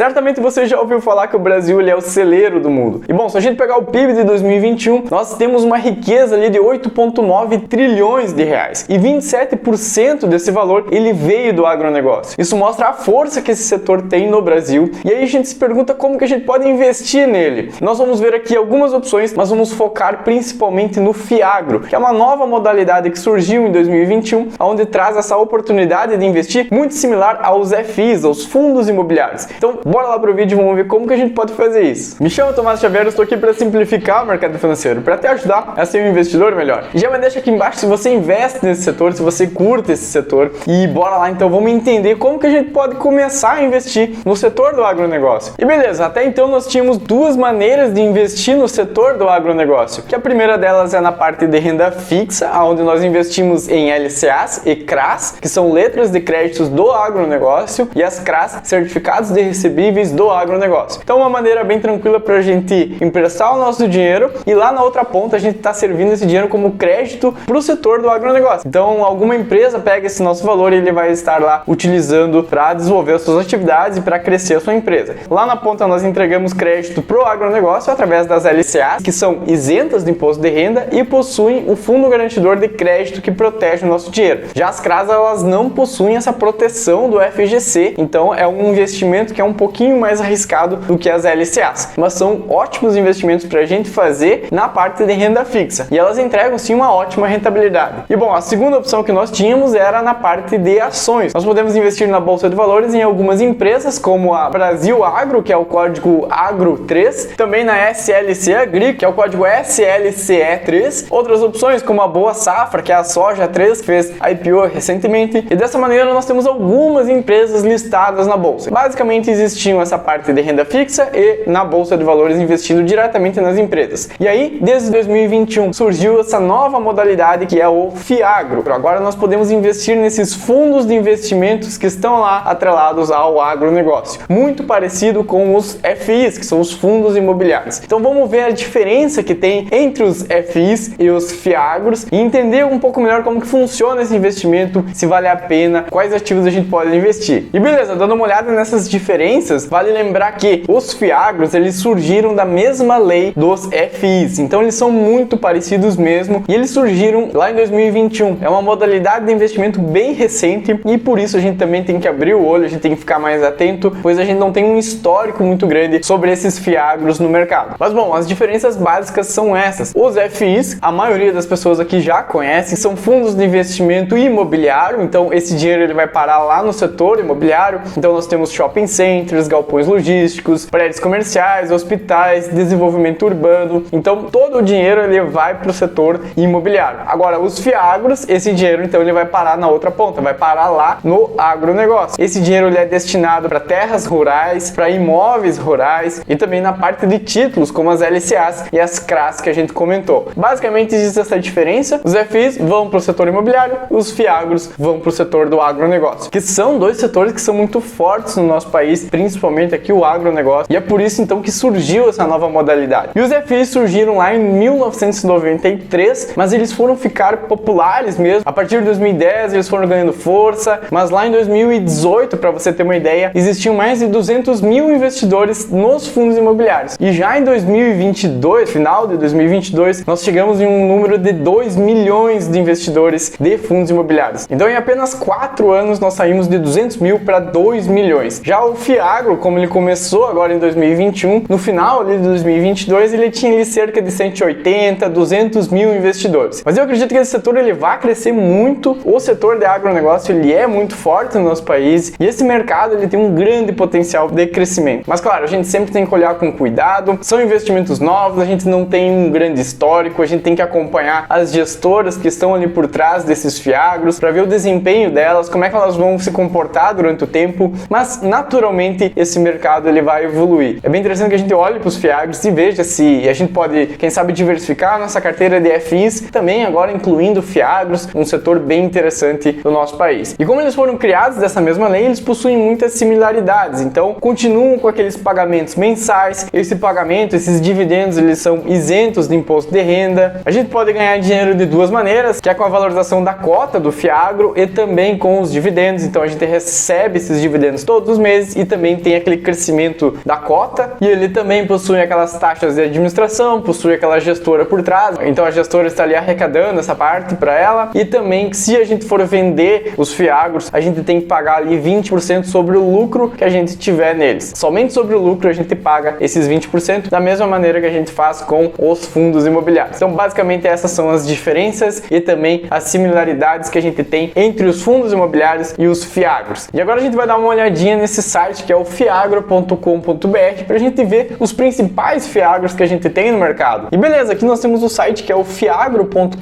Certamente você já ouviu falar que o Brasil ele é o celeiro do mundo. E bom, se a gente pegar o PIB de 2021, nós temos uma riqueza ali de 8,9 trilhões de reais. E 27% desse valor ele veio do agronegócio. Isso mostra a força que esse setor tem no Brasil. E aí a gente se pergunta como que a gente pode investir nele. Nós vamos ver aqui algumas opções, mas vamos focar principalmente no FIAGRO, que é uma nova modalidade que surgiu em 2021, onde traz essa oportunidade de investir muito similar aos FIs, aos fundos imobiliários. Então, bora lá pro vídeo e vamos ver como que a gente pode fazer isso. Me chamo Tomás Xavier, eu estou aqui para simplificar o mercado financeiro, para te ajudar a ser um investidor melhor. E já me deixa aqui embaixo se você investe nesse setor, se você curte esse setor. E bora lá então, vamos entender como que a gente pode começar a investir no setor do agronegócio. E beleza, até então nós tínhamos duas maneiras de investir no setor do agronegócio, que a primeira delas é na parte de renda fixa, onde nós investimos em LCAs e CRAs, que são letras de créditos do agronegócio, e as CRAs, certificados de recebíveis do agronegócio. Então uma maneira bem tranquila para a gente emprestar o nosso dinheiro e lá na outra ponta a gente está servindo esse dinheiro como crédito para o setor do agronegócio. Então alguma empresa pega esse nosso valor e ele vai estar lá utilizando para desenvolver as suas atividades e para crescer a sua empresa. Lá na ponta nós entregamos crédito para o agronegócio através das LCAs, que são isentas do imposto de renda e possuem o fundo garantidor de crédito que protege o nosso dinheiro. Já as CRAs, elas não possuem essa proteção do FGC, então é um investimento que é um pouquinho mais arriscado do que as LCAs, mas são ótimos investimentos para a gente fazer na parte de renda fixa e elas entregam sim uma ótima rentabilidade. E bom, a segunda opção que nós tínhamos era na parte de ações. Nós podemos investir na Bolsa de Valores em algumas empresas como a Brasil Agro, que é o código AGRO3, também na SLC Agri, que é o código SLCE3, outras opções como a Boa Safra, que é a Soja 3, que fez IPO recentemente, e dessa maneira nós temos algumas empresas listadas na Bolsa. Basicamente existiam essa parte de renda fixa e na Bolsa de Valores investindo diretamente nas empresas. E aí, desde 2021, surgiu essa nova modalidade que é o FIAGRO. Agora nós podemos investir nesses fundos de investimentos que estão lá atrelados ao agronegócio. Muito parecido com os FIs, que são os fundos imobiliários. Então vamos ver a diferença que tem entre os FIs e os FIAGROs e entender um pouco melhor como que funciona esse investimento, se vale a pena, quais ativos a gente pode investir. E beleza, dando uma olhada nessas diferenças, vale lembrar que os FIAGROs, eles surgiram da mesma lei dos FIs, então eles são muito parecidos mesmo e eles surgiram lá em 2021. É uma modalidade de investimento bem recente e por isso a gente também tem que abrir o olho, a gente tem que ficar mais atento, pois a gente não tem um histórico muito grande sobre esses FIAGROs no mercado. Mas bom, as diferenças básicas são essas. Os FIs, a maioria das pessoas aqui já conhecem, são fundos de investimento imobiliário, então esse dinheiro ele vai parar lá no setor imobiliário. Então nós temos shopping centers, galpões logísticos, prédios comerciais, hospitais, desenvolvimento urbano. Então todo o dinheiro ele vai para o setor imobiliário. Agora os FIAGROs, esse dinheiro então ele vai parar na outra ponta, vai parar lá no agronegócio. Esse dinheiro ele é destinado para terras rurais, para imóveis rurais e também na parte de títulos como as LCAs e as CRAs que a gente comentou. Basicamente existe essa diferença. Os FIs vão para o setor imobiliário, os FIAGROs vão para o setor do agronegócio, que são dois setores que são muito fortes no nosso país, principalmente aqui o agronegócio, e é por isso então que surgiu essa nova modalidade. E os FIs surgiram lá em 1993, mas eles foram ficar populares mesmo. A partir de 2010 eles foram ganhando força, mas lá em 2018, para você ter uma ideia, existiam mais de 200 mil investidores nos fundos imobiliários. E já em 2022, final de 2022, nós chegamos em um número de 2 milhões de investidores de fundos imobiliários. Então em apenas 4 anos nós saímos de 200 mil para 2 milhões. Já o FIAGRO, como ele começou agora em 2021, no final ali de 2022 ele tinha ali cerca de 180, 200 mil investidores. Mas eu acredito que esse setor ele vai crescer muito. O setor de agronegócio ele é muito forte no nosso país e esse mercado ele tem um grande potencial de crescimento. Mas claro, a gente sempre tem que olhar com cuidado. São investimentos novos, a gente não tem um grande histórico, a gente tem que acompanhar as gestoras que estão ali por trás desses FIAGROs para ver o desempenho delas, como é que elas vão se comportar durante o tempo, mas naturalmente esse mercado ele vai evoluir. É bem interessante que a gente olhe para os FIAGROs e veja se a gente pode, quem sabe, diversificar a nossa carteira de FIs, também agora incluindo FIAGROs, um setor bem interessante do nosso país. E como eles foram criados dessa mesma lei, eles possuem muitas similaridades, então continuam com aqueles pagamentos mensais, esse pagamento, esses dividendos, eles são isentos de imposto de renda. A gente pode ganhar dinheiro de duas maneiras, que é com a valorização da cota do FIAGRO e também com os dividendos, então a gente recebe esses dividendos todos os meses e também também tem aquele crescimento da cota, e ele também possui aquelas taxas de administração, possui aquela gestora por trás, então a gestora está ali arrecadando essa parte para ela, e também que se a gente for vender os fiagros, a gente tem que pagar ali 20% sobre o lucro que a gente tiver neles. Somente sobre o lucro a gente paga esses 20%, da mesma maneira que a gente faz com os fundos imobiliários. Então basicamente essas são as diferenças e também as similaridades que a gente tem entre os fundos imobiliários e os fiagros. E agora a gente vai dar uma olhadinha nesse site que é o fiagro.com.br para a gente ver os principais fiagros que a gente tem no mercado. E beleza, aqui nós temos o site que é o fiagro.com.br.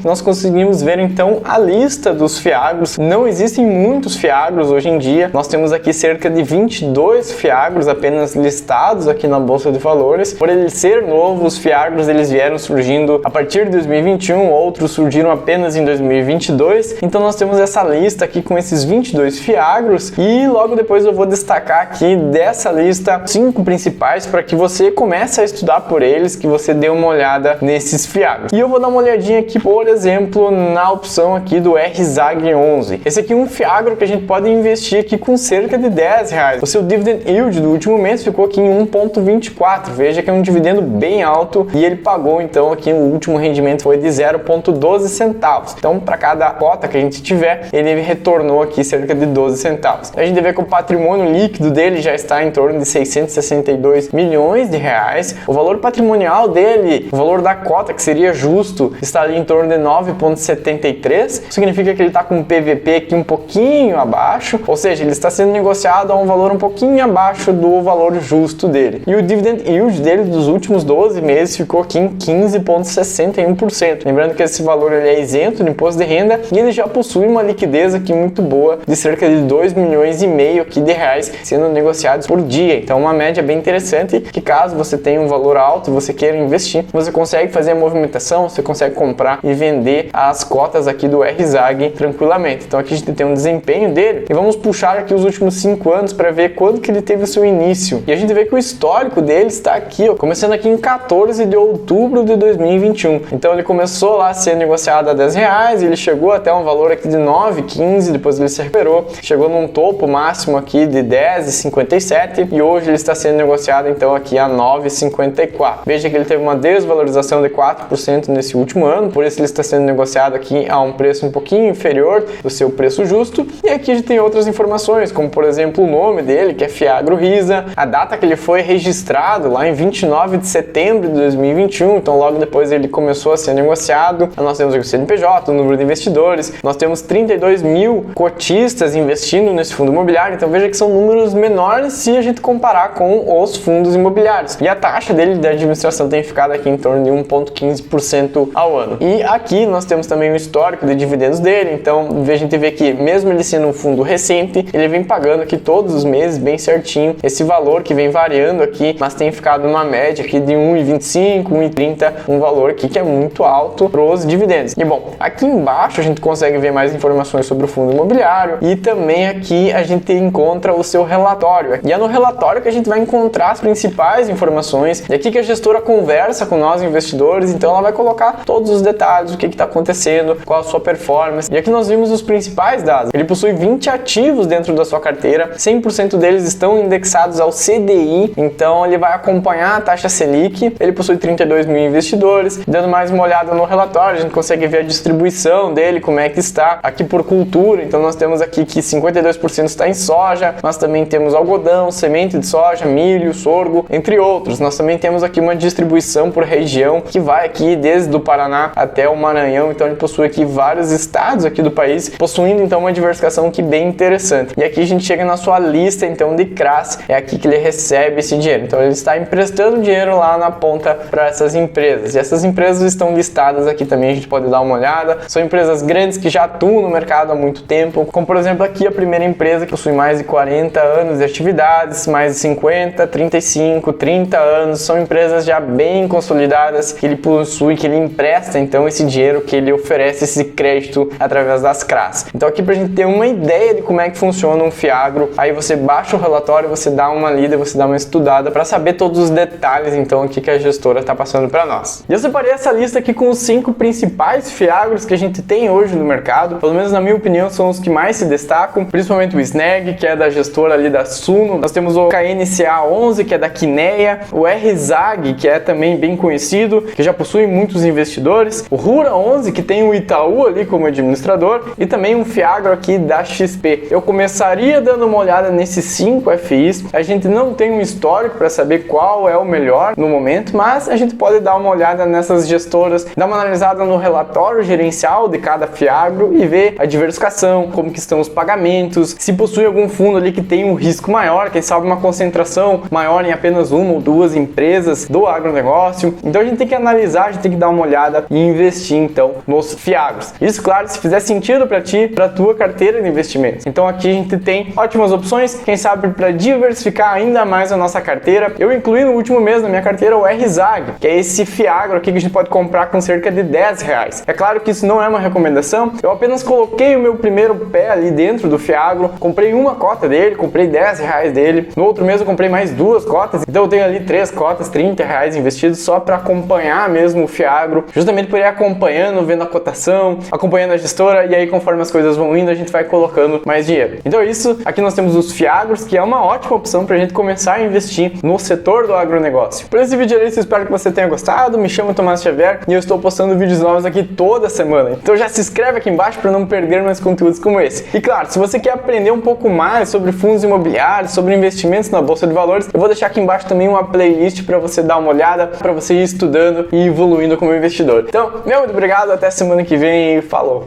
Nós conseguimos ver então a lista dos fiagros. Não existem muitos fiagros hoje em dia. Nós temos aqui cerca de 22 fiagros apenas listados aqui na Bolsa de Valores. Por ele ser novo, os fiagros eles vieram surgindo a partir de 2021, outros surgiram apenas em 2022. Então nós temos essa lista aqui com esses 22 fiagros e logo depois eu vou destacar aqui dessa lista 5 principais para que você comece a estudar por eles, que você dê uma olhada nesses fiagros. E eu vou dar uma olhadinha aqui, por exemplo, na opção aqui do RZAG11. Esse aqui é um fiagro que a gente pode investir aqui com cerca de R$10. O seu dividend yield do último mês ficou aqui em 1,24. Veja que é um dividendo bem alto e ele pagou então aqui o último rendimento foi de 0,12 centavos. Então para cada cota que a gente tiver, ele retornou aqui cerca de 12 centavos. A gente vê que o patrimônio líquido dele já está em torno de 662 milhões de reais. O valor patrimonial dele, o valor da cota que seria justo, está ali em torno de 9,73. Significa que ele está com um PVP aqui um pouquinho abaixo, ou seja, ele está sendo negociado a um valor um pouquinho abaixo do valor justo dele. E o dividend yield dele dos últimos 12 meses ficou aqui em 15,61%. Lembrando que esse valor ele é isento de imposto de renda e ele já possui uma liquidez aqui muito boa de cerca de 2,5 milhões aqui de reais sendo negociados por dia. Então uma média bem interessante que caso você tenha um valor alto e você queira investir, você consegue fazer a movimentação, você consegue comprar e vender as cotas aqui do RZAG tranquilamente. Então aqui a gente tem um desempenho dele e vamos puxar aqui os últimos 5 anos para ver quando que ele teve o seu início. E a gente vê que o histórico dele está aqui, ó, começando aqui em 14 de outubro de 2021. Então ele começou lá a ser negociado a R$10, ele chegou até um valor aqui de 9,15, depois ele se recuperou, chegou num topo máximo aqui de 10,57 e hoje ele está sendo negociado então aqui a 9,54. Veja que ele teve uma desvalorização de 4% nesse último ano, por isso ele está sendo negociado aqui a um preço um pouquinho inferior do seu preço justo. E aqui a gente tem outras informações, como por exemplo o nome dele, que é Fiagro Riza, a data que ele foi registrado lá em 29 de setembro de 2021, então logo depois ele começou a ser negociado. Nós temos o CNPJ, o número de investidores, nós temos 32 mil cotistas investindo nesse fundo imobiliário, então veja que são números menores se a gente comparar com os fundos imobiliários. E a taxa dele de administração tem ficado aqui em torno de 1,15% ao ano. E aqui nós temos também o histórico de dividendos dele, então a gente vê que mesmo ele sendo um fundo recente, ele vem pagando aqui todos os meses bem certinho esse valor que vem variando aqui, mas tem ficado numa média aqui de 1,25, 1,30, um valor aqui que é muito alto para os dividendos. E bom, aqui embaixo a gente consegue ver mais informações sobre o fundo imobiliário e também aqui a gente encontra o seu relatório. E é no relatório que a gente vai encontrar as principais informações. E aqui que a gestora conversa com nós investidores, então ela vai colocar todos os detalhes, o que está acontecendo, qual a sua performance. E aqui nós vimos os principais dados. Ele possui 20 ativos dentro da sua carteira, 100% deles estão indexados ao CDI, então ele vai acompanhar a taxa Selic. Ele possui 32 mil investidores. Dando mais uma olhada no relatório, a gente consegue ver a distribuição dele, como é que está aqui por cultura. Então nós temos aqui que 52% está em soja, nós também temos algodão, semente de soja, milho, sorgo, entre outros. Nós também temos aqui uma distribuição por região que vai aqui desde o Paraná até o Maranhão, então ele possui aqui vários estados aqui do país, possuindo então uma diversificação aqui bem interessante. E aqui a gente chega na sua lista então de CRAs, é aqui que ele recebe esse dinheiro. Então ele está emprestando dinheiro lá na ponta para essas empresas. E essas empresas estão listadas aqui também, a gente pode dar uma olhada. São empresas grandes que já atuam no mercado há muito tempo, como por exemplo aqui a primeira empresa que possui mais de 40 anos de atividades, mais de 50, 35, 30 anos, são empresas já bem consolidadas que ele possui, que ele empresta então esse dinheiro, que ele oferece esse crédito através das CRAs. Então aqui pra gente ter uma ideia de como é que funciona um fiagro, aí você baixa o relatório, você dá uma lida, você dá uma estudada para saber todos os detalhes então aqui que a gestora está passando para nós. E eu separei essa lista aqui com os 5 principais fiagros que a gente tem hoje no mercado, pelo menos na minha opinião são os que mais se destacam, principalmente o SNAG, que é da gestora ali da Suno. Nós temos o KNCA11, que é da Kinea, o RZAG, que é também bem conhecido, que já possui muitos investidores, o Rura11, que tem o Itaú ali como administrador, e também um Fiagro aqui da XP. Eu começaria dando uma olhada nesses 5 FIs. A gente não tem um histórico para saber qual é o melhor no momento, mas a gente pode dar uma olhada nessas gestoras, dar uma analisada no relatório gerencial de cada Fiagro e ver a diversificação, como que estão os pagamentos, se possui algum fundo ali que tem um risco maior, quem sabe uma concentração maior em apenas uma ou duas empresas do agronegócio. Então a gente tem que analisar, a gente tem que dar uma olhada e investir então nos Fiagros. Isso, claro, se fizer sentido para ti, para tua carteira de investimentos. Então aqui a gente tem ótimas opções, quem sabe para diversificar ainda mais a nossa carteira. Eu incluí no último mês na minha carteira o RZAG, que é esse Fiagro aqui que a gente pode comprar com cerca de R$10. É claro que isso não é uma recomendação, eu apenas coloquei o meu primeiro pé ali dentro do Fiagro, comprei uma cota dele, comprei R$10 dele, no outro mês eu comprei mais 2 cotas, então eu tenho ali 3 cotas, R$30 investidos só para acompanhar mesmo o Fiagro, justamente por ir acompanhando, vendo a cotação, acompanhando a gestora, e aí conforme as coisas vão indo a gente vai colocando mais dinheiro. Então é isso, aqui nós temos os Fiagros, que é uma ótima opção para a gente começar a investir no setor do agronegócio. Por esse vídeo é isso, espero que você tenha gostado. Me chamo Tomás Xavier e eu estou postando vídeos novos aqui toda semana, então já se inscreve aqui embaixo para não perder mais conteúdos como esse. E claro, se você quer aprender um pouco mais sobre fundos imobiliários, sobre investimentos na Bolsa de Valores, eu vou deixar aqui embaixo também uma playlist para você dar uma olhada, para você ir estudando e evoluindo como investidor. Então, muito obrigado, até semana que vem e falou!